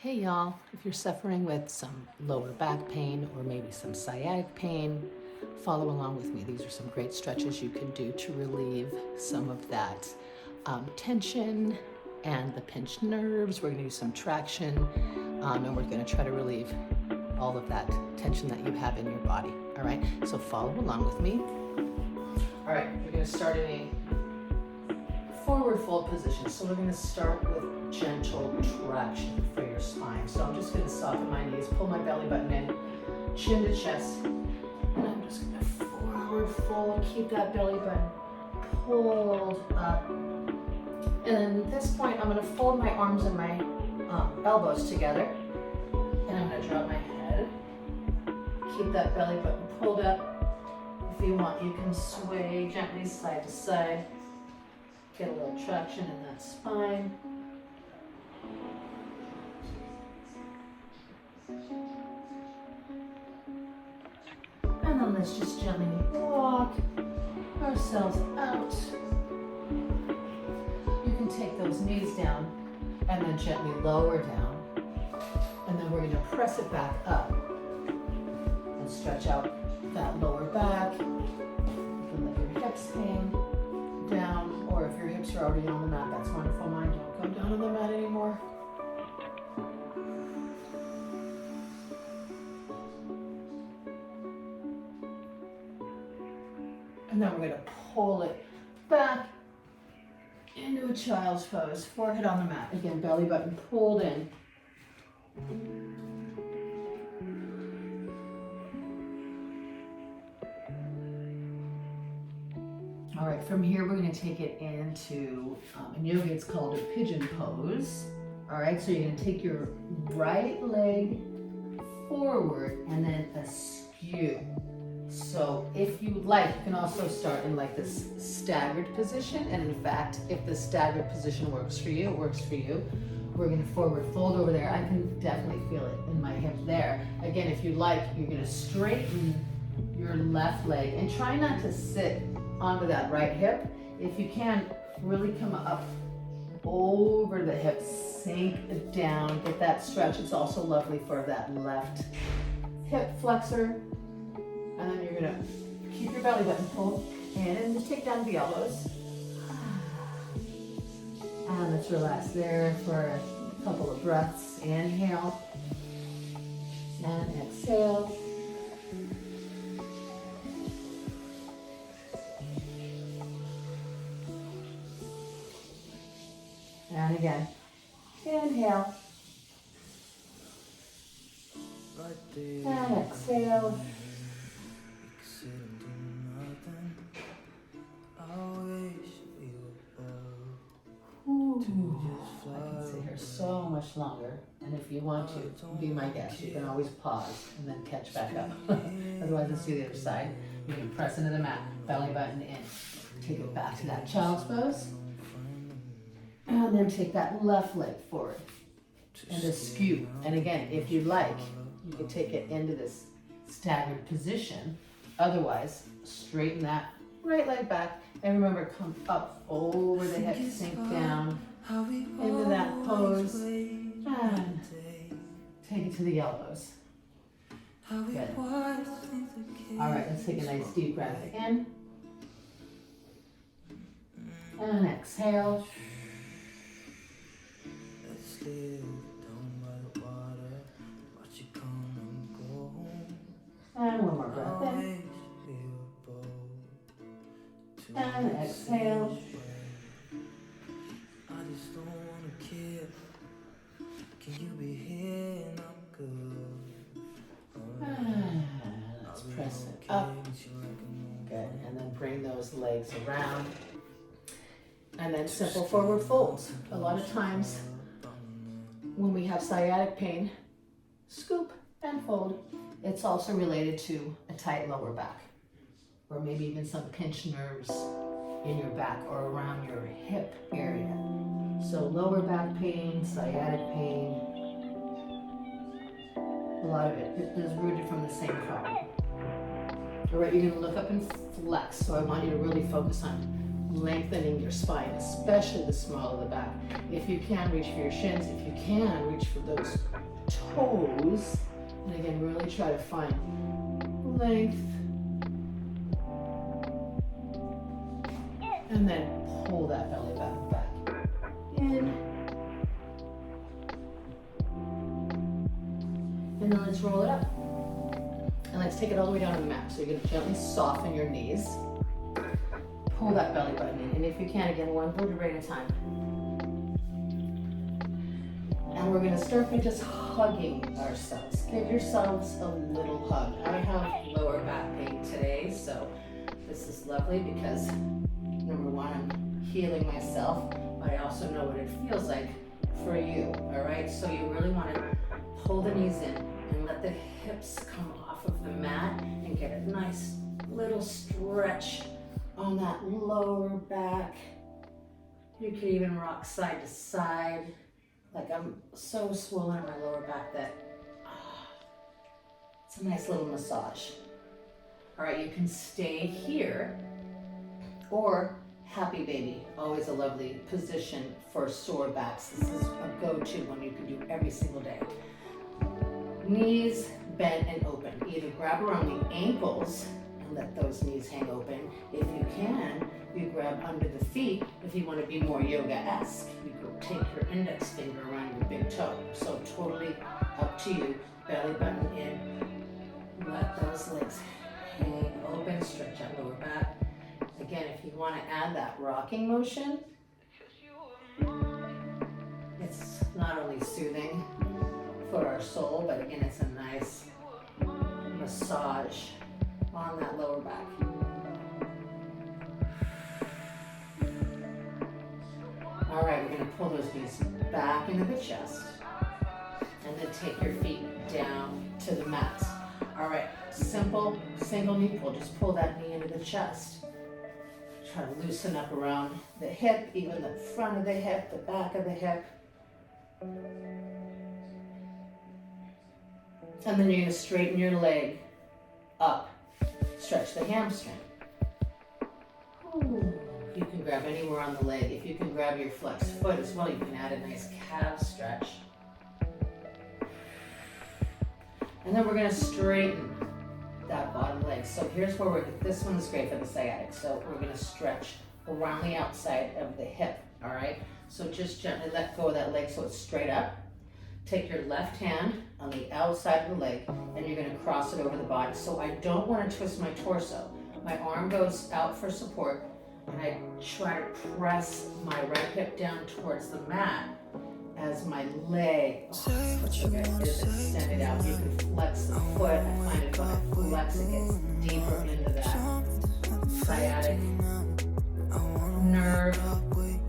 Hey y'all, if you're suffering with some lower back pain or maybe some sciatic pain, follow along with me. These are some great stretches you can do to relieve some of that tension and the pinched nerves. We're going to do some traction and we're going to try to relieve all of that tension that you have in your body. All right, so follow along with me. All right, we're going to start in a forward fold position. So we're going to start with gentle traction for your spine. So I'm just going to soften my knees, pull my belly button in, chin to chest, and I'm just going to forward fold, keep that belly button pulled up. And then at this point, I'm going to fold my arms and my elbows together, and I'm going to drop my head. Keep that belly button pulled up. If you want, you can sway gently side to side. Get a little traction in that spine. And then let's just gently walk ourselves out. You can take those knees down and then gently lower down. And then we're going to press it back up and stretch out that lower back. You can let your hips hang down, or if your hips are already on the mat, that's wonderful. Mine don't go down on the mat anymore. And then we're going to pull it back into a child's pose, forehead on the mat. Again, belly button pulled in. All right, from here we're going to take it into, in yoga it's called a pigeon pose. All right, so you're going to take your right leg forward and then askew. So if you like, you can also start in like this staggered position. And in fact, if the staggered position works for you, it works for you. We're going to forward fold over there. I can definitely feel it in my hip there. Again, if you like, you're going to straighten your left leg and try not to sit onto that right hip. If you can, really come up over the hip, sink down, get that stretch. It's also lovely for that left hip flexor. And then you're gonna keep your belly button pulled in and just take down the elbows. And let's relax there for a couple of breaths. Inhale and exhale. And again, inhale. And exhale. I can sit here so much longer, and if you want to, be my guest. You can always pause and then catch back up. Otherwise, let's do the other side. You can press into the mat, belly button in. Take it back to that child's pose. And then take that left leg forward and askew. And again, if you like, you can take it into this staggered position. Otherwise, straighten that right leg back. And remember, come up over the hips, sink down into that pose. And take it to the elbows. Good. All right, let's take a nice deep breath in. And exhale. And one more breath in. And exhale. I just don't wanna care. Can you be here and I'm good? And let's press it up. Good. And then bring those legs around. And then simple forward folds. A lot of times when we have sciatic pain, scoop and fold. It's also related to a tight lower back, or maybe even some pinched nerves in your back or around your hip area. So lower back pain, sciatic pain, a lot of it is rooted from the same problem. All right, you're gonna look up and flex. So I want you to really focus on lengthening your spine, especially the small of the back. If you can, reach for your shins. If you can, reach for those toes. And again, really try to find length. And then pull that belly button back in. And then let's roll it up. And let's take it all the way down to the mat. So you're gonna gently soften your knees. Pull that belly button in. And if you can, again, one vertebrae at a time. And we're gonna start by just hugging ourselves. Give yourselves a little hug. I have lower back pain today, so this is lovely because number one, I'm healing myself, but I also know what it feels like for you, all right? So you really wanna pull the knees in and let the hips come off of the mat and get a nice little stretch on that lower back. You can even rock side to side. Like I'm so swollen in my lower back that it's a nice little massage. All right, you can stay here or happy baby, always a lovely position for sore backs. This is a go-to one you can do every single day. Knees bent and open. Either grab around the ankles and let those knees hang open. If you can, you grab under the feet. If you want to be more yoga-esque, you could take your index finger around your big toe. So totally up to you. Belly button in. Let those legs hang open. Stretch out lower back. Again, if you want to add that rocking motion, it's not only soothing for our soul, but again, it's a nice massage on that lower back. All right, we're gonna pull those knees back into the chest and then take your feet down to the mat. All right, simple single knee pull. Just pull that knee into the chest. Try to loosen up around the hip, even the front of the hip, the back of the hip. And then you're gonna straighten your leg up. Stretch the hamstring. Ooh. You can grab anywhere on the leg. If you can grab your flexed foot as well, you can add a nice calf stretch. And then we're gonna straighten that bottom leg. So here's where this one is great for the sciatic. So we're gonna stretch around the outside of the hip, all right? So just gently let go of that leg so it's straight up. Take your left hand on the outside of the leg and you're gonna cross it over the body. So I don't wanna twist my torso. My arm goes out for support and I try to press my right hip down towards the mat as my leg is extended out. You can flex the foot. I find it when I flex, it gets deeper into that sciatic nerve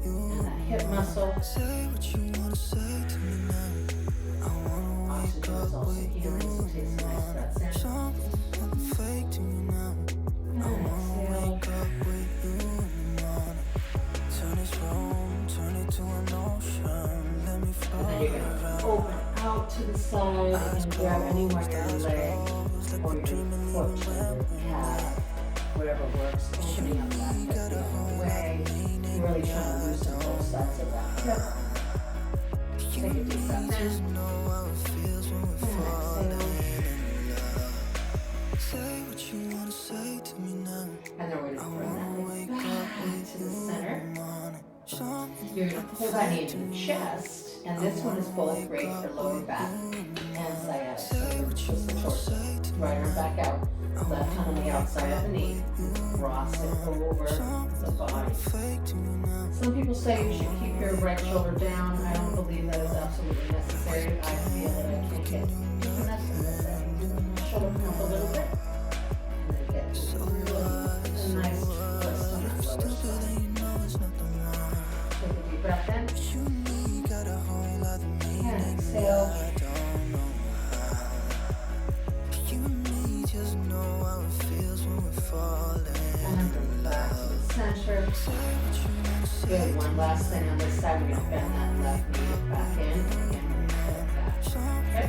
and that hip muscle. Oxygen is also healing, so take some nice breaths in. And exhale. And then you're going to open out to the side and grab anywhere your leg or your foot, your calf, whatever works. Opening up that hip the other way. You're really trying to loosen both sides of that hip. Take a deep breath in. And then we're going to bring that leg back to the center. You're going to pull that knee into the chest, and this one is both great for lower back and sciatic. So we're going to twist the torso. Right arm back out, left hand on the outside of the knee, cross it over the body. Some people say you should keep your right shoulder down. I don't believe that is absolutely necessary. I feel that I can get finesse in this shoulder come up a little bit, and then get a nice twist on that lower side. Take a deep breath in. And exhale. And bring it back to the center. Good. One last thing on this side. We're going to bend that left knee back in and we're going to pull it back. Okay?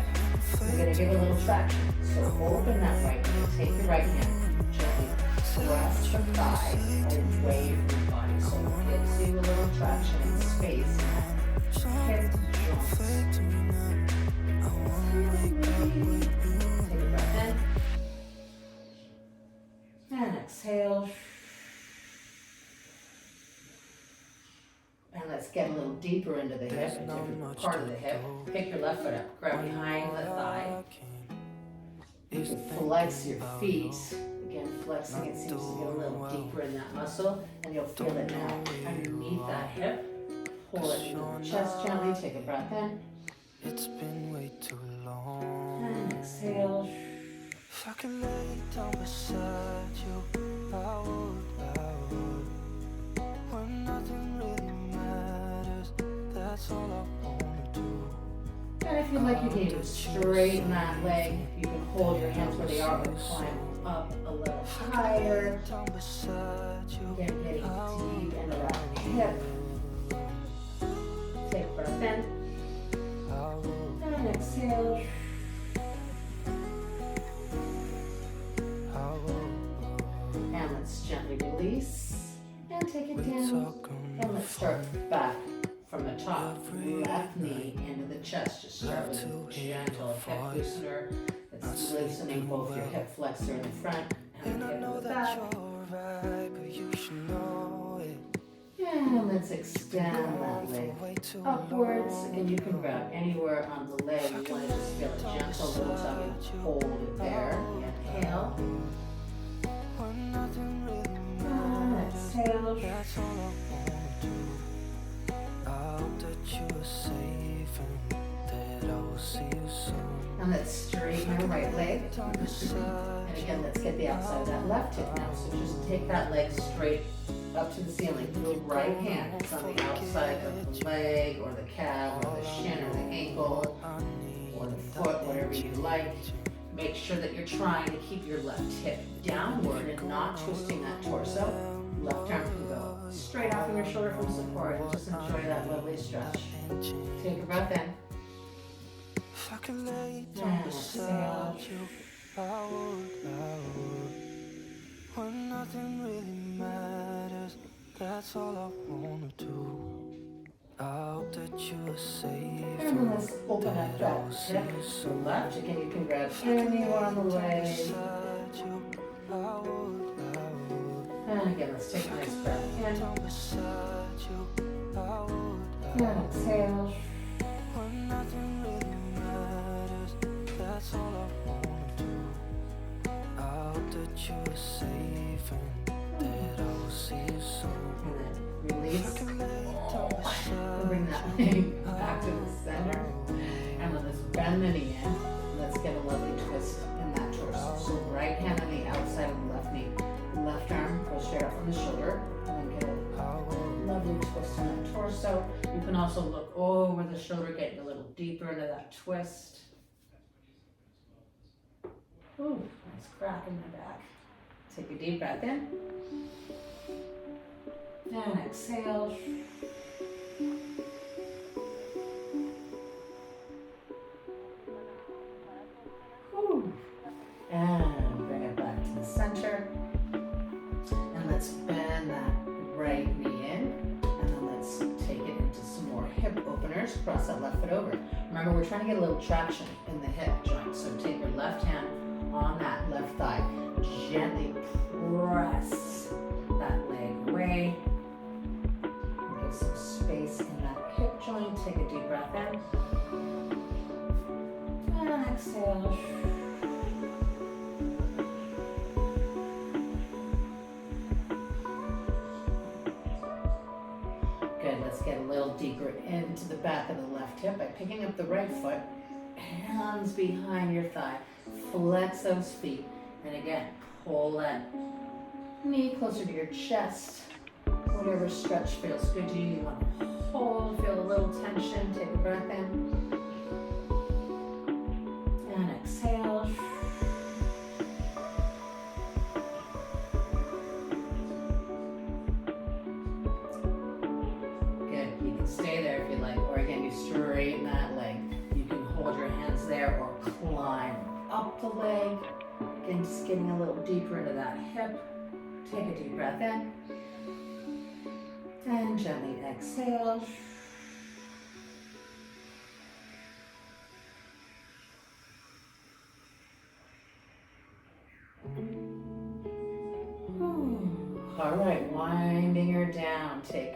We're going to give a little traction. So open that right knee. Take your right hand. Gently press the thigh away from your body. So it gives you a little traction and space in that hip joint. Take a breath in. And exhale. And let's get a little deeper into the hip, a different part of the hip. Pick your left foot up, grab behind the thigh. You can flex your feet. Again, flexing it seems to get a little deeper in that muscle, and you'll feel it now underneath that hip. Pull it into the chest gently, take a breath in. It's been way too long. And exhale. If I could lay down beside you, I would. When nothing really matters, that's all I wanna do. And if you like, you can even straighten that leg. You can hold your hands where they are, but climb up a little higher. Again, getting deep into that hip. Take a breath in. And exhale. And let's gently release. And take it down. And let's start back from the top. Left knee into the chest. Just start with a gentle hip loosener. It's loosening both your hip flexor in the front and the hip in the back. And let's extend that leg upwards. And you can grab anywhere on the leg. You want to just feel a gentle little tummy. Hold it there. Inhale. And exhale. And let's straighten our right leg. And again, let's get the outside of that left hip now. So just take that leg straight up to the ceiling. Your right hand is on the outside of the leg or the calf or the shin or the ankle or the foot, whatever you like. Make sure that you're trying to keep your left hip downward and not twisting that torso. Left arm can go straight off of your shoulder from support and just enjoy that lovely stretch. Take a breath in. And exhale. When nothing really matters, that's all I wanna do. I hope that you're safe. And let's open up that hip to the left. Again, you can grab anywhere on the leg. And again, let's take a nice breath in. And exhale. When nothing really matters, that's all I wanna do. I hope that you're safe and that I will see you soon. And then release. And bring that leg back to the center. And then let's bend the knee in. Let's get a lovely twist in that torso. So right hand on the outside of the left knee. Left arm goes straight up from the shoulder. And then get a lovely twist in that torso. You can also look over the shoulder, getting a little deeper into that twist. Ooh, nice crack in the back. Take a deep breath in. And exhale. Whew. And bring it back to the center. And let's bend that right knee in. And then let's take it into some more hip openers. Cross that left foot over. Remember, we're trying to get a little traction in the hip joint. So take your left hand on that left thigh. Gently press that leg away. And give some space in that hip joint. Take a deep breath in. And exhale. Good, let's get a little deeper into the back of the left hip by picking up the right foot. Hands behind your thigh. Flex those feet. And again, pull that knee closer to your chest. Whatever stretch feels good to you. You want to hold, feel a little tension. Take a breath in. And exhale. Good. You can stay there if you like. Or again, you straighten that leg. You can hold your hands there or climb up the leg. Again, just getting a little deeper into that hip. Take a deep breath in. And gently exhale. All right, winding her down. Take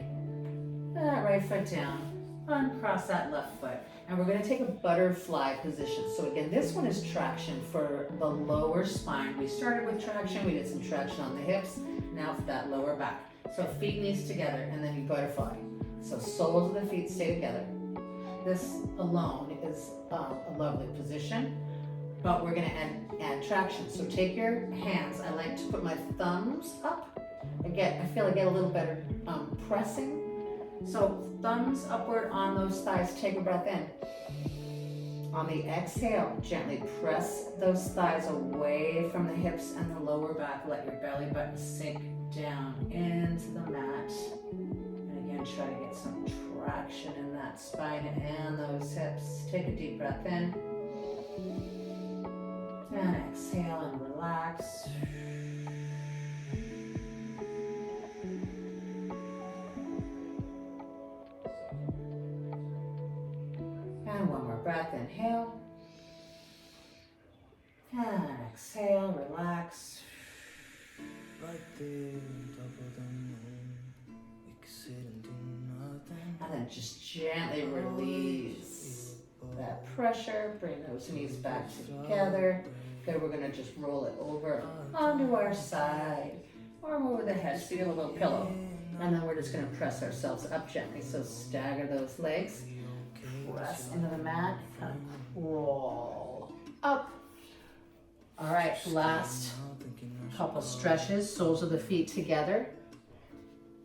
that right foot down, uncross that left foot. And we're gonna take a butterfly position. So again, this one is traction for the lower spine. We started with traction, we did some traction on the hips, now for that lower back. So feet knees together and then you butterfly. So soles of the feet stay together. This alone is a lovely position, but we're gonna add traction. So take your hands, I like to put my thumbs up. Again, I feel I get a little better pressing. So thumbs upward on those thighs, take a breath in. On the exhale, gently press those thighs away from the hips and the lower back. Let your belly button sink down into the mat. And again, try to get some traction in that spine and those hips. Take a deep breath in. And exhale and relax. And one more breath, inhale. And exhale, relax. Right there, top of the moon, we could sit and do nothing. And then just gently release that pressure. Bring those knees back together. Good, we're gonna just roll it over onto our side. Arm over the head, feel a little pillow. And then we're just gonna press ourselves up gently. So stagger those legs. Press into the mat and roll up. All right, last couple stretches. Soles of the feet together.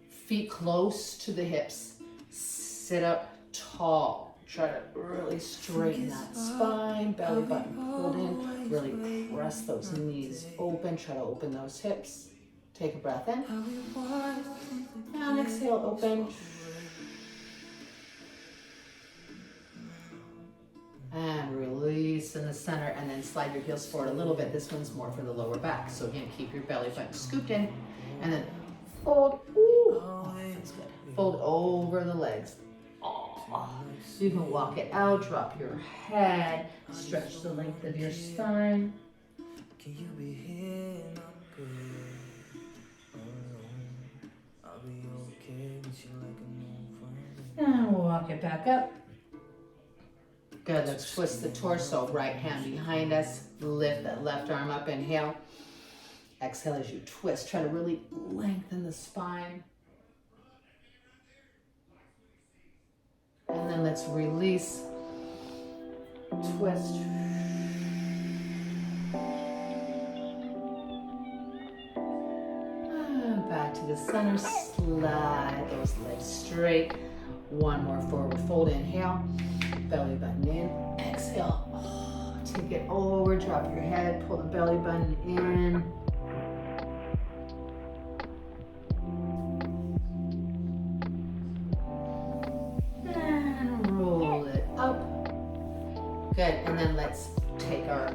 Feet close to the hips. Sit up tall. Try to really straighten that spine. Belly button pulled in. Really press those knees open. Try to open those hips. Take a breath in. And exhale, open. And release in the center, and then slide your heels forward a little bit. This one's more for the lower back. So again, keep your belly button scooped in, and then fold. Ooh, oh, that's good. Fold over the legs. Oh, you can walk it out, drop your head, stretch the length of your spine. Can you be here? Not good. Alone. I'll be okay with you like a new friend. And walk it back up. Good, let's twist the torso, right hand behind us. Lift that left arm up, inhale. Exhale as you twist. Try to really lengthen the spine. And then let's release. Twist. And back to the center. Slide those legs straight. One more forward fold, inhale. Belly button in, exhale. Oh, take it over, drop your head, pull the belly button in. And roll it up. Good, and then let's take our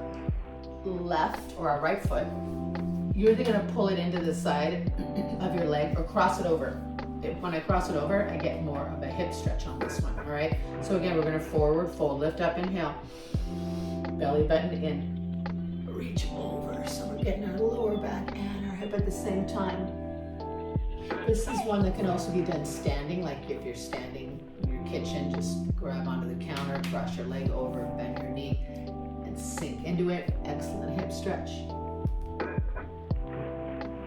left or our right foot. You're either gonna pull it into the side of your leg or cross it over. When I cross it over, I get more of a hip stretch on this one, all right? So again, we're gonna forward fold, lift up, inhale. Belly button in, reach over. So we're getting our lower back and our hip at the same time. This is one that can also be done standing, like if you're standing in your kitchen, just grab onto the counter, cross your leg over, bend your knee, and sink into it. Excellent hip stretch.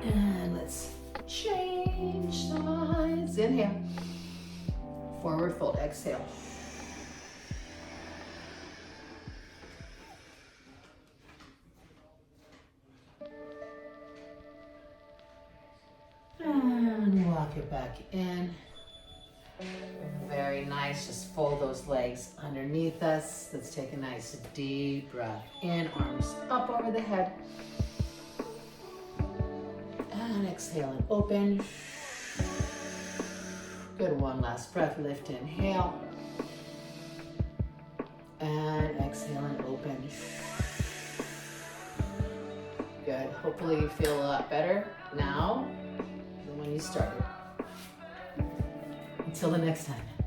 And let's change sides. Inhale. Forward fold. Exhale. And walk it back in. Very nice. Just fold those legs underneath us. Let's take a nice deep breath in. Arms up over the head. And exhale and open. Good, one last breath, lift, inhale. And exhale and open. Good, hopefully you feel a lot better now. you started. Until the next time.